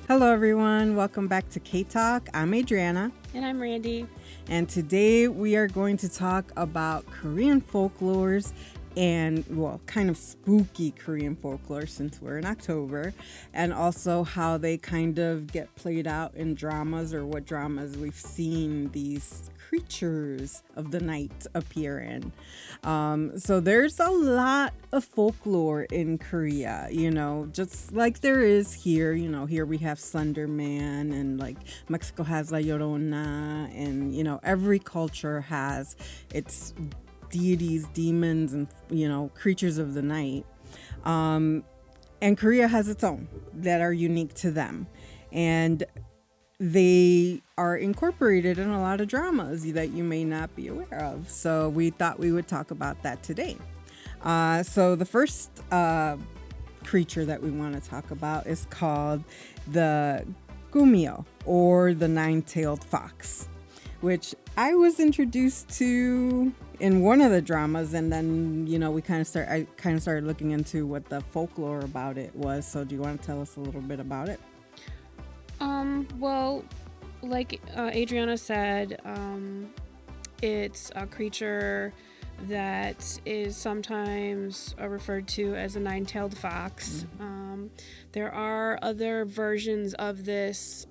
Hello, everyone. Welcome back to K-Talk. I'm Adriana. And I'm Randy. And today we are going to talk about Korean folklores and, well, kind of spooky Korean folklore since we're in October, and also how they kind of get played out in dramas or what dramas we've seen these creatures of the night appear in. So there's a lot of folklore in Korea, just like there is here. Here we have Slender Man, and like Mexico has La Llorona, and every culture has its deities, demons, and creatures of the night. And Korea has its own that are unique to them, and they are incorporated in a lot of dramas that you may not be aware of. So we thought we would talk about that today. So the first creature that we want to talk about is called the gumio, or the nine-tailed fox, which I was introduced to in one of the dramas, and then I kind of started looking into what the folklore about it was. So do you want to tell us a little bit about it? Well, like Adriana said, it's a creature that is sometimes referred to as a nine-tailed fox. There are other versions of this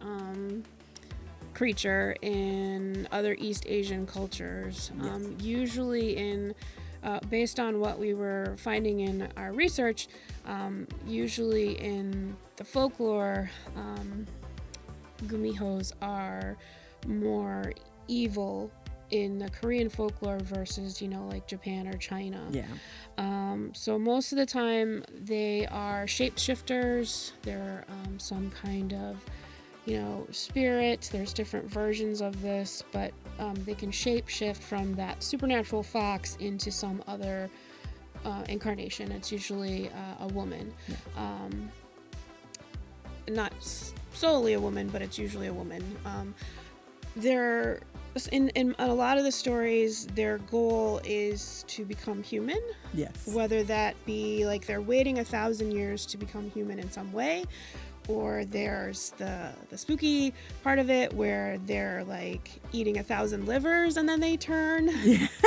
creature in other East Asian cultures. Usually based on what we were finding in our research, usually in the folklore, gumihos are more evil in the Korean folklore versus, like Japan or China. So most of the time they are shapeshifters. They're some kind of, spirit. There's different versions of this, but they can shapeshift from that supernatural fox into some other incarnation. It's usually a woman. Not solely a woman, but it's usually a woman. They're in a lot of the stories, their goal is to become human. Yes. Whether that be like they're waiting 1,000 years to become human in some way, or there's the spooky part of it where they're like eating 1,000 livers and then they turn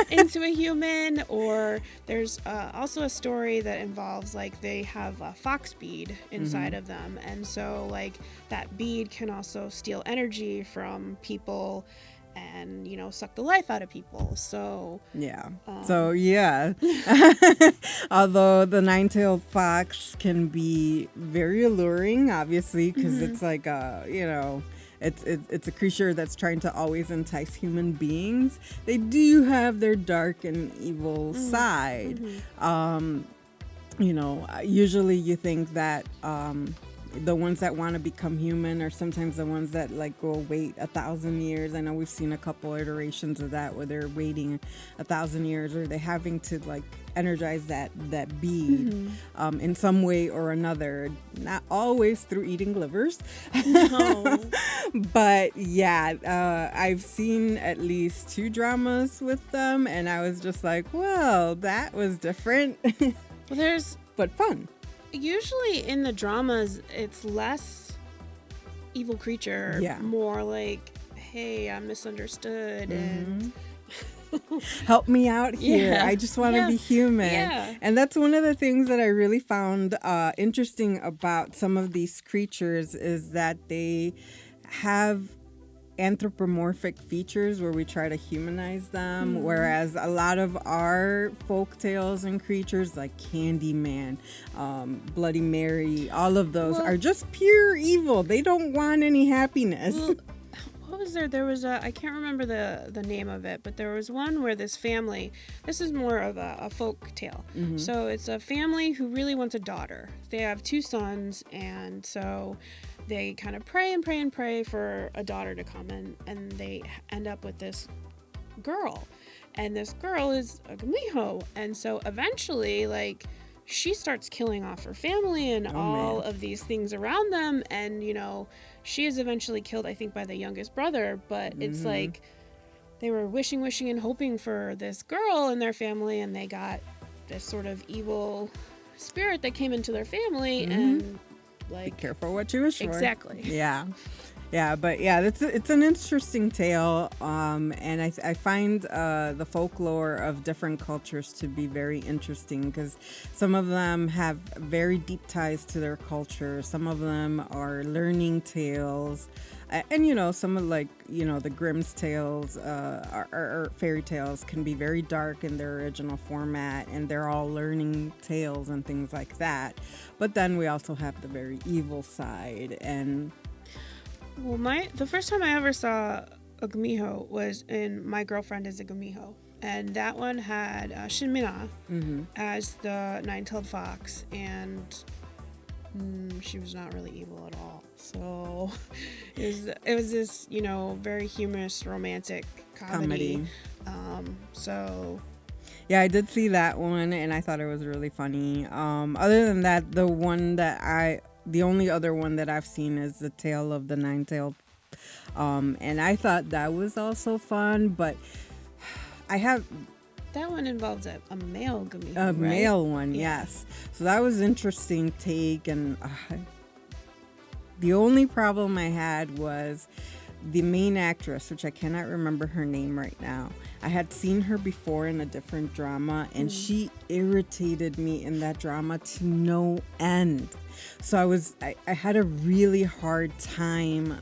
into a human. Or there's also a story that involves like they have a fox bead inside of them, and so like that bead can also steal energy from people and suck the life out of people. So although the nine-tailed fox can be very alluring, obviously, because it's like it's a creature that's trying to always entice human beings. They do have their dark and evil side. Usually you think that the ones that want to become human are sometimes the ones that like go wait 1,000 years. I know we've seen a couple iterations of that where they're waiting 1,000 years, or they're having to like energize that bead in some way or another. Not always through eating livers. No. But I've seen at least 2 dramas with them, and I was just like, well, that was different. But fun. Usually in the dramas, it's less evil creature, more like, hey, I'm misunderstood and help me out here. I just want to be human. And that's one of the things that I really found interesting about some of these creatures is that they have anthropomorphic features where we try to humanize them, whereas a lot of our folk tales and creatures like Candyman, Bloody Mary, all of those are just pure evil. They don't want any happiness. What was there? There was I can't remember the name of it, but there was one where this family, this is more of a folk tale. So it's a family who really wants a daughter. They have 2 sons, and so they kind of pray and pray and pray for a daughter to come, and they end up with this girl. And this girl is a gumiho. And so eventually, like, she starts killing off her family and all of these things around them. And, she is eventually killed, I think, by the youngest brother. But it's like they were wishing and hoping for this girl in their family, and they got this sort of evil spirit that came into their family and Like, be careful what you wish for. Exactly. Yeah, but yeah, it's an interesting tale, and I find the folklore of different cultures to be very interesting because some of them have very deep ties to their culture. Some of them are learning tales, and some of the Grimm's tales or fairy tales can be very dark in their original format, and they're all learning tales and things like that. But then we also have the very evil side and. Well, the first time I ever saw a gumiho was in My Girlfriend is a Gumiho, and that one had Shinmina as the nine-tailed fox, and she was not really evil at all. So it was this very humorous romantic comedy. So. Yeah, I did see that one, and I thought it was really funny. Other than that, the only other one that I've seen is The Tale of the Nine-Tailed. And I thought that was also fun, but that one involves a male gumiho, a right? male one, yes. So that was interesting take, and the only problem I had was the main actress, which I cannot remember her name right now. I had seen her before in a different drama, and she irritated me in that drama to no end. So I had a really hard time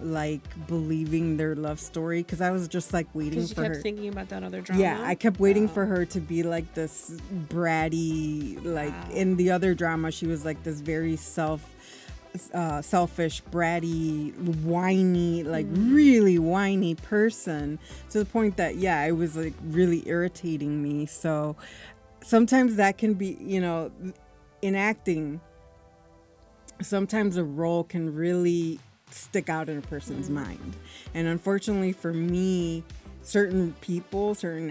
believing their love story because I was just waiting for her. You kept thinking about that other drama? Yeah, I kept waiting for her to be this bratty, in the other drama she was this very selfish, bratty, whiny, really whiny person to the point that, it was really irritating me. So sometimes that can be, in acting, sometimes a role can really stick out in a person's mind. And unfortunately for me, certain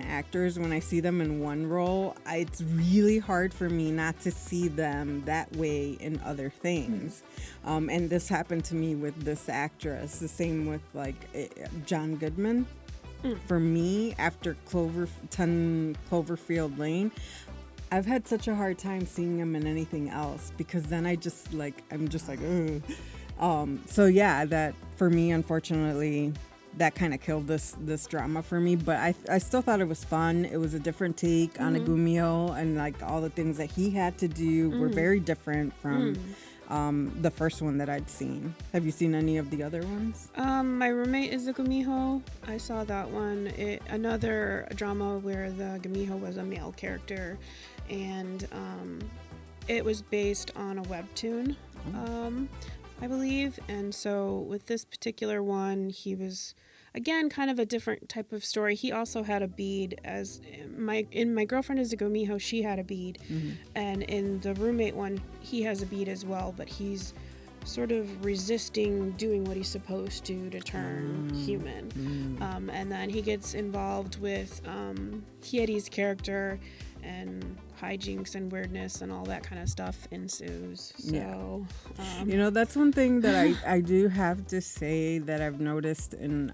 actors, when I see them in one role, it's really hard for me not to see them that way in other things. And this happened to me with this actress. The same with John Goodman. For me, after 10 Cloverfield Lane, I've had such a hard time seeing him in anything else because then I'm just ugh. So yeah, that for me, unfortunately, that kind of killed this drama for me, but I still thought it was fun. It was a different take on a gumiho, and all the things that he had to do were very different from the first one that I'd seen. Have you seen any of the other ones? My Roommate is a gumiho. I saw that one. Another drama where the gumiho was a male character, and it was based on a webtoon, I believe. And so with this particular one, he was, again, kind of a different type of story. He also had a bead. In My Girlfriend is a Gumiho, she had a bead. And in the Roommate one, he has a bead as well, but he's sort of resisting doing what he's supposed to turn human. And then he gets involved with Hieri's character, and hijinks and weirdness and all that kind of stuff ensues. So, that's one thing that I do have to say that I've noticed in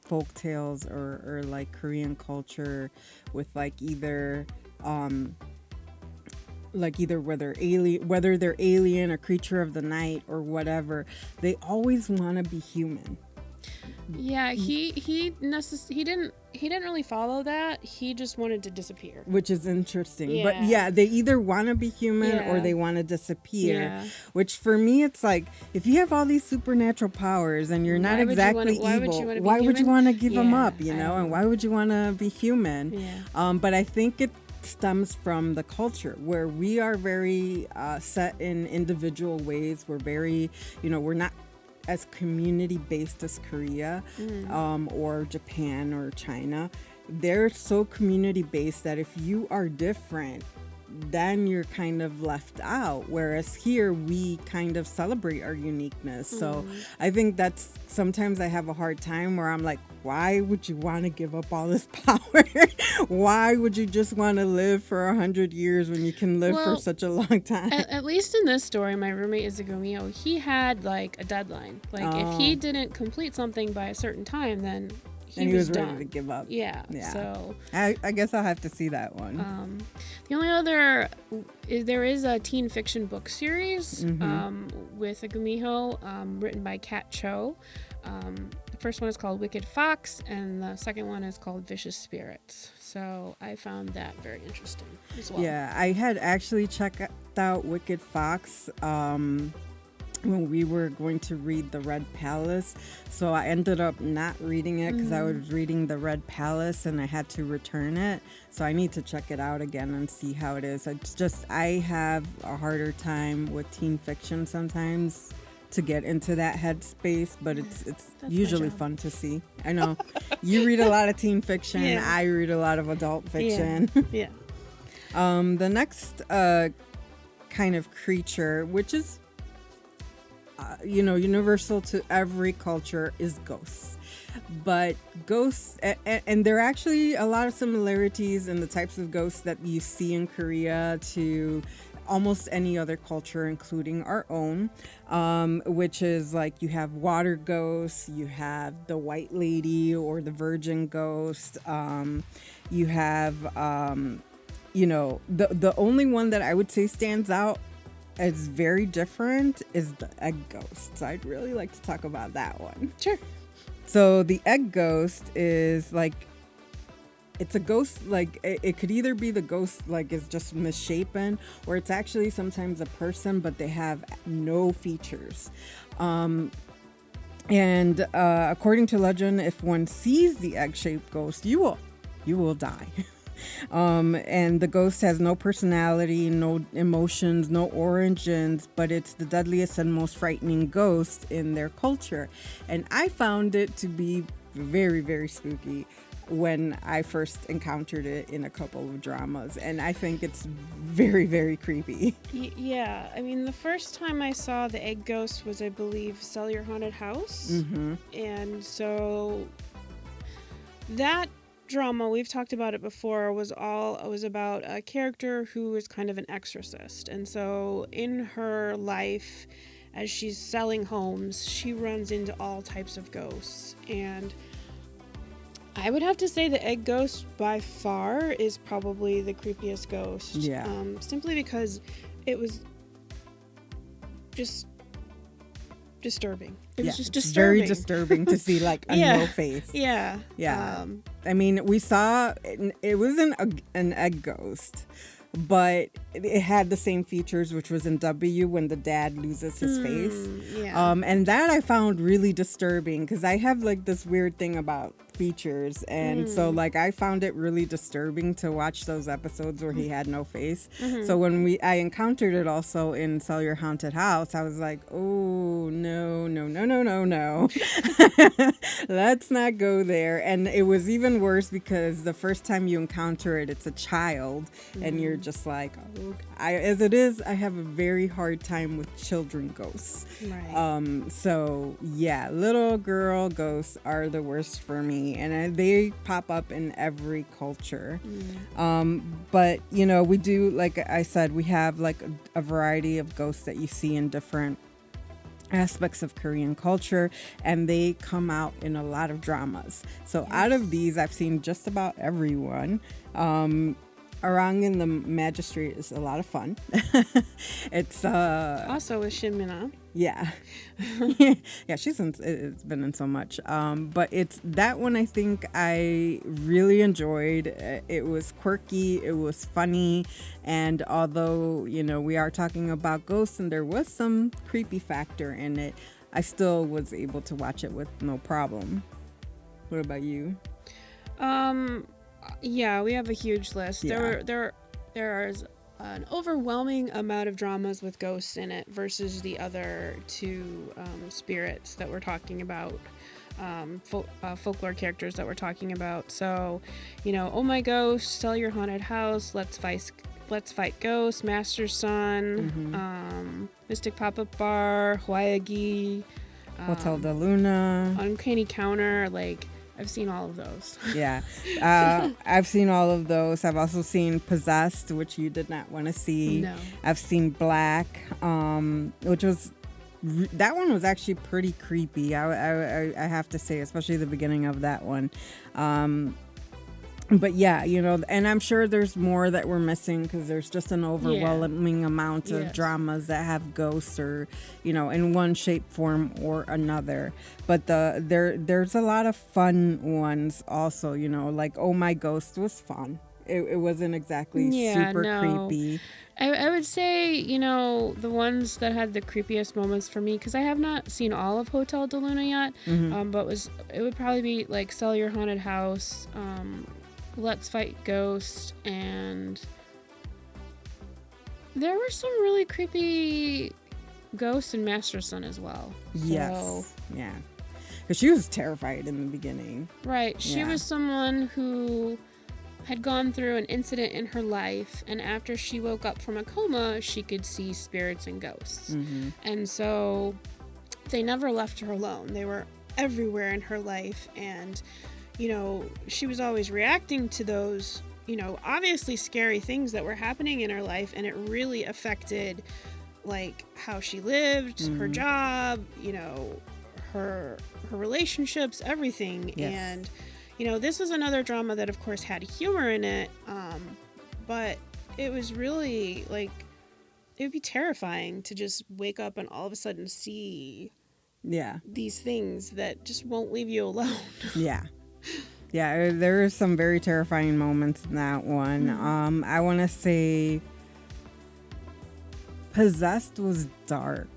folk tales or Korean culture with either whether they're alien or creature of the night or whatever, they always want to be human. Yeah, he didn't really follow that. He just wanted to disappear, which is interesting. Yeah. But yeah, they either want to be human or they want to disappear. Yeah. Which for me, it's if you have all these supernatural powers and you're not exactly evil, why would you want to give them up? And why would you want to be human? Yeah. But I think it stems from the culture where we are very set in individual ways. We're very, we're not as community-based as Korea or Japan or China. They're so community-based that if you are different, then you're kind of left out. Whereas here, we kind of celebrate our uniqueness. So I think that's sometimes I have a hard time where I'm like, why would you want to give up all this power? Why would you just want to live for 100 years when you can live for such a long time? At least in this story, My Roommate is a Gumiho, he had a deadline. If he didn't complete something by a certain time, then he was ready done. to give up. Yeah. Yeah. So I guess I'll have to see that one. The only other there is a teen fiction book series with a Gumiho written by Kat Cho. The first one is called Wicked Fox, and the second one is called Vicious Spirits. So I found that very interesting as well. Yeah, I had actually checked out Wicked Fox when we were going to read The Red Palace. So I ended up not reading it because I was reading The Red Palace and I had to return it. So I need to check it out again and see how it is. It's just, I have a harder time with teen fiction sometimes to get into that headspace, but it's usually fun to see. I know you read a lot of teen fiction. Yeah. I read a lot of adult fiction. Yeah. The next kind of creature, which is universal to every culture, is ghosts. But ghosts, and there are actually a lot of similarities in the types of ghosts that you see in Korea to almost any other culture, including our own, which is like you have water ghosts, you have the white lady or the virgin ghost, you have, the only one that I would say stands out as very different is the egg ghost. So I'd really like to talk about that one. Sure. So the egg ghost is like, it's a ghost, like it could either be the ghost like is just misshapen, or it's actually sometimes a person but they have no features. And according to legend, if one sees the egg-shaped ghost, you will die. And the ghost has no personality, no emotions, no origins, but it's the deadliest and most frightening ghost in their culture. And I found it to be very, very spooky when I first encountered it in a couple of dramas, and I think it's very, very creepy. Yeah, I mean, the first time I saw the egg ghost was, I believe, Sell Your Haunted House. And so that drama, we've talked about it before, was about a character who is kind of an exorcist. And so in her life, as she's selling homes, she runs into all types of ghosts. And I would have to say the egg ghost by far is probably the creepiest ghost. Yeah. Simply because it was just disturbing. It was just disturbing. Very disturbing to see like a no face. Yeah. Yeah. I mean, we saw it wasn't an egg ghost, but it had the same features, which was in W when the dad loses his face. Yeah. And that I found really disturbing because I have like this weird thing about features, and so like I found it really disturbing to watch those episodes where he had no face. So when I encountered it also in Sell Your Haunted House, I was like, oh no let's not go there. And it was even worse because the first time you encounter it, it's a child, and you're just like, oh, as it is, I have a very hard time with children ghosts. Right. So yeah, little girl ghosts are the worst for me, and they pop up in every culture. But we do, like I said, we have like a variety of ghosts that you see in different aspects of Korean culture, and they come out in a lot of dramas. So out of these, I've seen just about everyone. Arang in the Magistrate is a lot of fun. It's also with Shin Mina. Yeah. Yeah, it's been in so much. But it's that one I think I really enjoyed. It was quirky, it was funny, and although, we are talking about ghosts and there was some creepy factor in it, I still was able to watch it with no problem. What about you? Yeah, we have a huge list. Yeah. There's an overwhelming amount of dramas with ghosts in it versus the other two spirits that we're talking about, folklore characters that we're talking about. So, Oh My Ghost, Sell Your Haunted House, Let's Fight Ghosts, Master's Son, Mystic Pop-Up Bar, Hwaegi, Hotel de Luna, Uncanny Counter, I've seen all of those. Yeah. I've seen all of those. I've also seen Possessed, which you did not want to see. No. I've seen Black, which was that one was actually pretty creepy. I have to say, especially the beginning of that one. But yeah, and I'm sure there's more that we're missing because there's just an overwhelming amount of dramas that have ghosts or, in one shape, form or another. But there's a lot of fun ones also, like Oh My Ghost was fun. It wasn't exactly super creepy. I would say, the ones that had the creepiest moments for me, because I have not seen all of Hotel de Luna yet, but it would probably be like Sell Your Haunted House, Let's Fight Ghost, and there were some really creepy ghosts in Masterson as well. Yes. Yeah. Because she was terrified in the beginning. Right. She was someone who had gone through an incident in her life, and after she woke up from a coma, she could see spirits and ghosts. And so they never left her alone. They were everywhere in her life, and she was always reacting to those, obviously scary things that were happening in her life, and it really affected, like, how she lived, her job, her relationships, everything. Yes. And, this is another drama that, of course, had humor in it, but it was really, like, it would be terrifying to just wake up and all of a sudden see these things that just won't leave you alone. Yeah, there are some very terrifying moments in that one. I want to say Possessed was dark.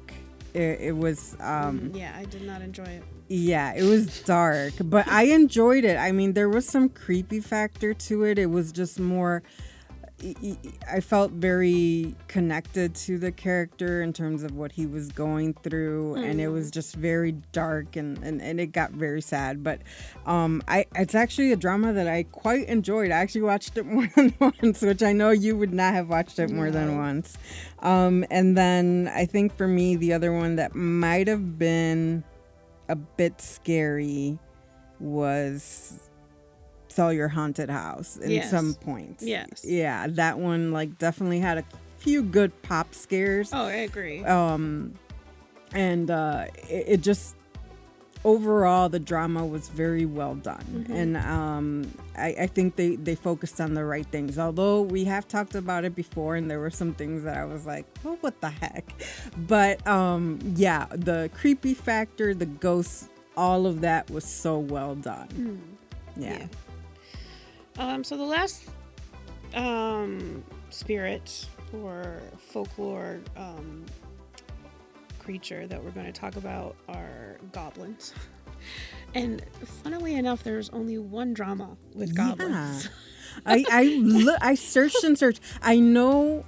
It was... I did not enjoy it. Yeah, it was dark, but I enjoyed it. I mean, there was some creepy factor to it. It was just more... I felt very connected to the character in terms of what he was going through, and it was just very dark and it got very sad. But it's actually a drama that I quite enjoyed. I actually watched it more than once, which I know you would not have watched it more than once. And then I think for me, the other one that might have been a bit scary was Sell Your Haunted House in some points. Yes. Yeah, that one definitely had a few good pop scares. Oh, I agree. And it just overall the drama was very well done. And I think they focused on the right things. Although we have talked about it before and there were some things that I was like, oh, what the heck? But the creepy factor, the ghosts, all of that was so well done. Yeah. So the last spirit or folklore creature that we're going to talk about are goblins. And funnily enough, there's only one drama with goblins. I searched and searched. I know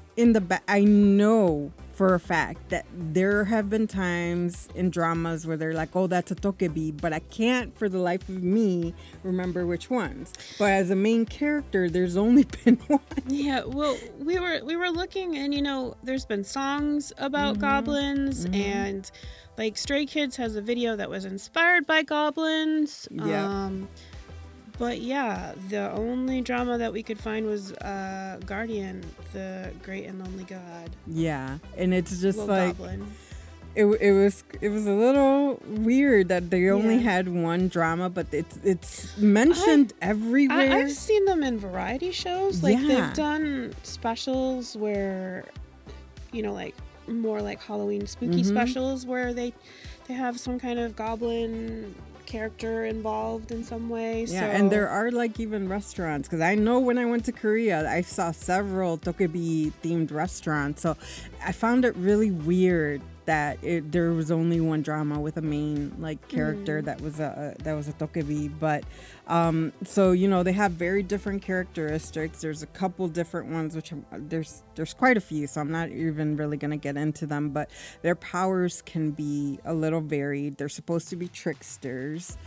I know for a fact that there have been times in dramas where they're like, oh, that's a tokebi, but I can't for the life of me remember which ones. But as a main character, there's only been one. Yeah, well, we were looking, and there's been songs about goblins, and like Stray Kids has a video that was inspired by goblins. Yeah. But yeah, the only drama that we could find was Guardian, the Great and Lonely God. Yeah, and it's just Little like goblin. it was a little weird that they only had one drama, but it's mentioned everywhere. I've seen them in variety shows. Like they've done specials where, like more like Halloween spooky specials where they have some kind of goblin character involved in some way. Yeah, and there are even restaurants, because I know when I went to Korea I saw several tokebi themed restaurants, so I found it really weird that there was only one drama with a main character that was a tokebi. But so they have very different characteristics. There's a couple different ones, which there's quite a few, so I'm not even really gonna get into them, but their powers can be a little varied. They're supposed to be tricksters.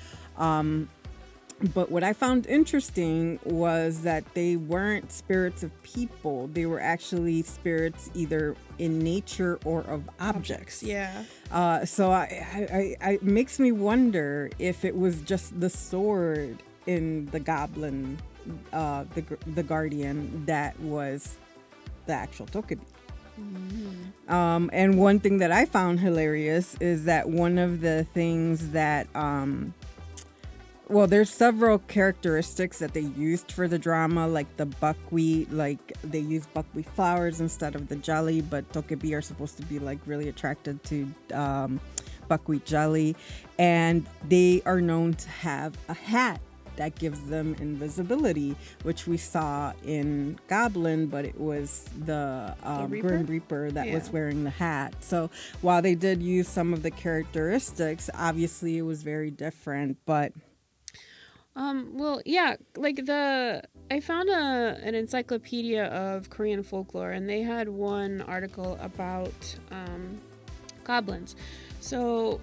But what I found interesting was that they weren't spirits of people. They were actually spirits either in nature or of objects. Yeah. So I makes me wonder if it was just the sword in the goblin, the Guardian, that was the actual tokebi. And one thing that I found hilarious is that one of the things that, well, there's several characteristics that they used for the drama, like the buckwheat, like they used buckwheat flowers instead of the jelly, but tokebi are supposed to be like really attracted to buckwheat jelly. And they are known to have a hat that gives them invisibility, which we saw in Goblin, but it was the Grim Reaper that was wearing the hat. So while they did use some of the characteristics, obviously it was very different, but well, yeah, like I found an encyclopedia of Korean folklore, and they had one article about goblins. So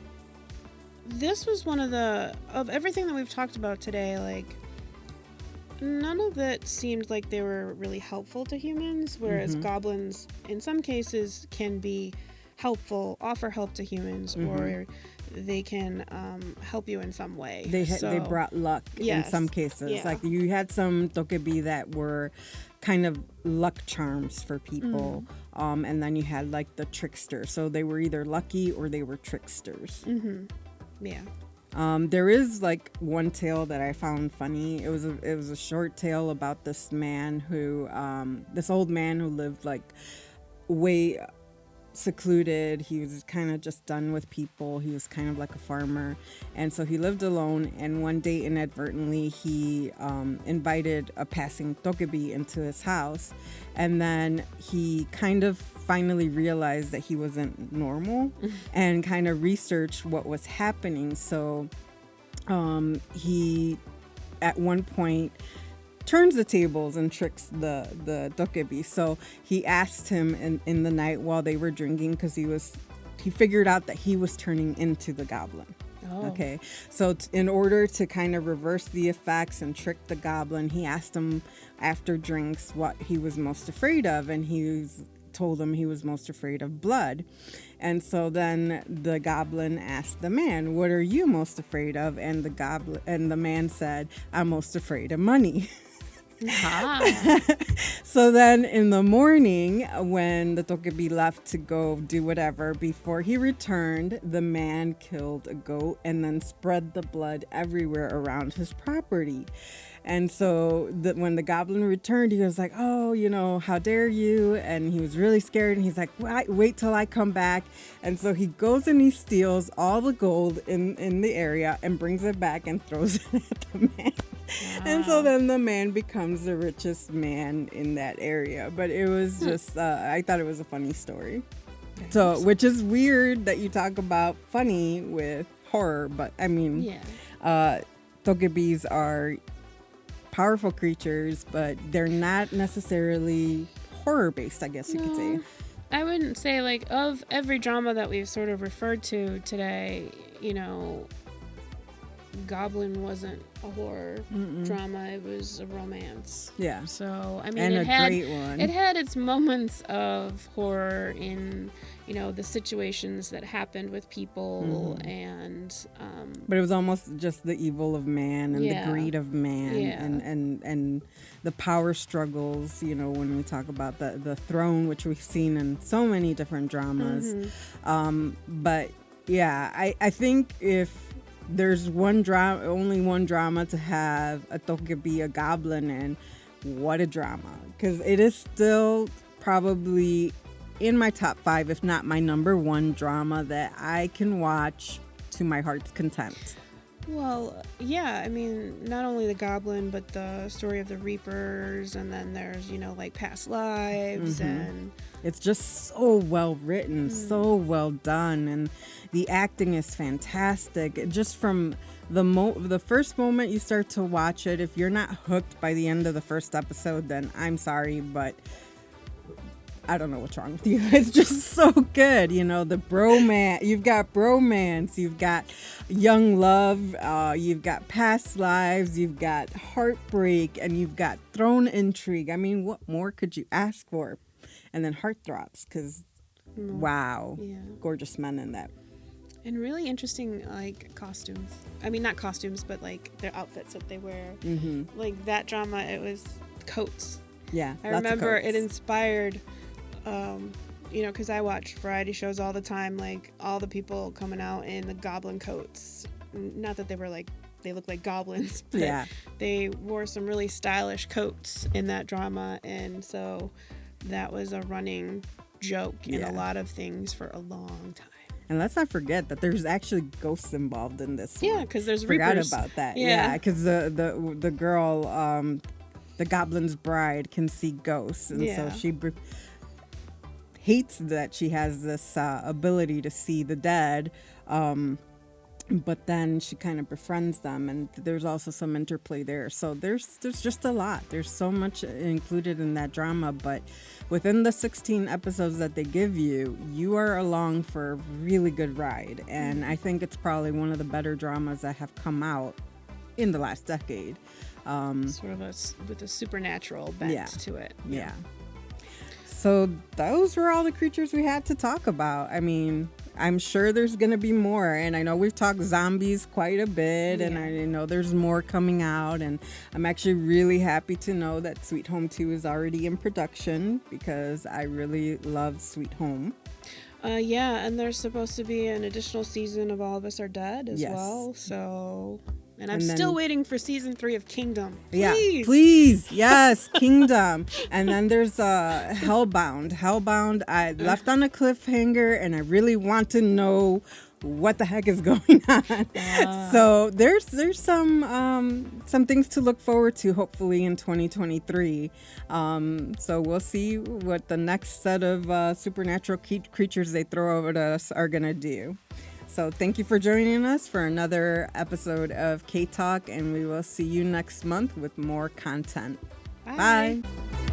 this was one of everything that we've talked about today, like none of it seemed like they were really helpful to humans, whereas goblins in some cases can be helpful, offer help to humans, or they can help you in some way. They brought luck in some cases. Yeah. Like you had some tokebi that were kind of luck charms for people. And then you had like the trickster. So they were either lucky or they were tricksters. Yeah. There is like one tale that I found funny. It was a short tale about this man who, this old man who lived like way secluded. He was kind of just done with people. He was kind of like a farmer, and so he lived alone. And one day, inadvertently, he invited a passing tokebi into his house, and then he kind of finally realized that he wasn't normal, and kind of researched what was happening. So he, at one point, turns the tables and tricks the tokebi. So he asked him in the night while they were drinking, because he figured out that he was turning into the goblin. Okay, so in order to kind of reverse the effects and trick the goblin, he asked him after drinks what he was most afraid of, and told him he was most afraid of blood. And so then the goblin asked the man, "What are you most afraid of?" And the man said, "I'm most afraid of money." So then in the morning, when the tokebi left to go do whatever, before he returned, the man killed a goat and then spread the blood everywhere around his property. And so when the goblin returned, he was like, "Oh, how dare you?" And he was really scared. And he's like, wait till I come back. And so he goes and he steals all the gold in the area and brings it back and throws it at the man. Wow. And so then the man becomes the richest man in that area. But it was just, I thought it was a funny story. So, which is weird that you talk about funny with horror. But I mean, tokebis are powerful creatures, but they're not necessarily horror based, I guess you could say. I wouldn't say, like, of every drama that we've sort of referred to today, Goblin wasn't a horror drama, it was a romance. Yeah. So, I mean, and great one. It had its moments of horror in, the situations that happened with people, and but it was almost just the evil of man and the greed of man, and the power struggles, when we talk about the throne, which we've seen in so many different dramas. But yeah, I think if there's only one drama to have a tokebi, a goblin in, what a drama, because it is still probably in my top 5, if not my number 1 drama that I can watch to my heart's content. Well, yeah, I mean, not only the goblin, but the story of the Reapers, and then there's, like past lives, and it's just so well written, so well done, and the acting is fantastic. Just from the first moment you start to watch it, if you're not hooked by the end of the first episode, then I'm sorry, but I don't know what's wrong with you. It's just so good. The bromance, you've got bromance, you've got young love, you've got past lives, you've got heartbreak, and you've got throne intrigue. I mean, what more could you ask for? And then heartthrobs, because wow, gorgeous men in that. And really interesting, like, costumes. I mean, not costumes, but like their outfits that they wear. Like that drama, it was coats. Yeah, I remember it inspired because I watch variety shows all the time, like all the people coming out in the goblin coats. Not that they look like goblins, but Yeah. they wore some really stylish coats in that drama, and so that was a running joke in a lot of things for a long time. And let's not forget that there's actually ghosts involved in this. Yeah, because there's Forgot reapers. about that. Yeah, because the girl, the goblin's bride, can see ghosts, and so she hates that she has this ability to see the dead. But then she kind of befriends them, and there's also some interplay there. So there's just a lot. There's so much included in that drama, but within the 16 episodes that they give you, you are along for a really good ride. And I think it's probably one of the better dramas that have come out in the last decade. Sort of with a supernatural bent to it. Yeah. So those were all the creatures we had to talk about. I mean, I'm sure there's going to be more. And I know we've talked zombies quite a bit. And I know there's more coming out. And I'm actually really happy to know that Sweet Home 2 is already in production, because I really love Sweet Home. And there's supposed to be an additional season of All of Us Are Dead as well. So... And I'm still waiting for season 3 of Kingdom. Please. Yeah, please. Yes, Kingdom. And then there's Hellbound. Hellbound, I left on a cliffhanger, and I really want to know what the heck is going on. So there's some things to look forward to, hopefully in 2023. So we'll see what the next set of supernatural creatures they throw over to us are going to do. So thank you for joining us for another episode of K-Talk, and we will see you next month with more content. Bye. Bye.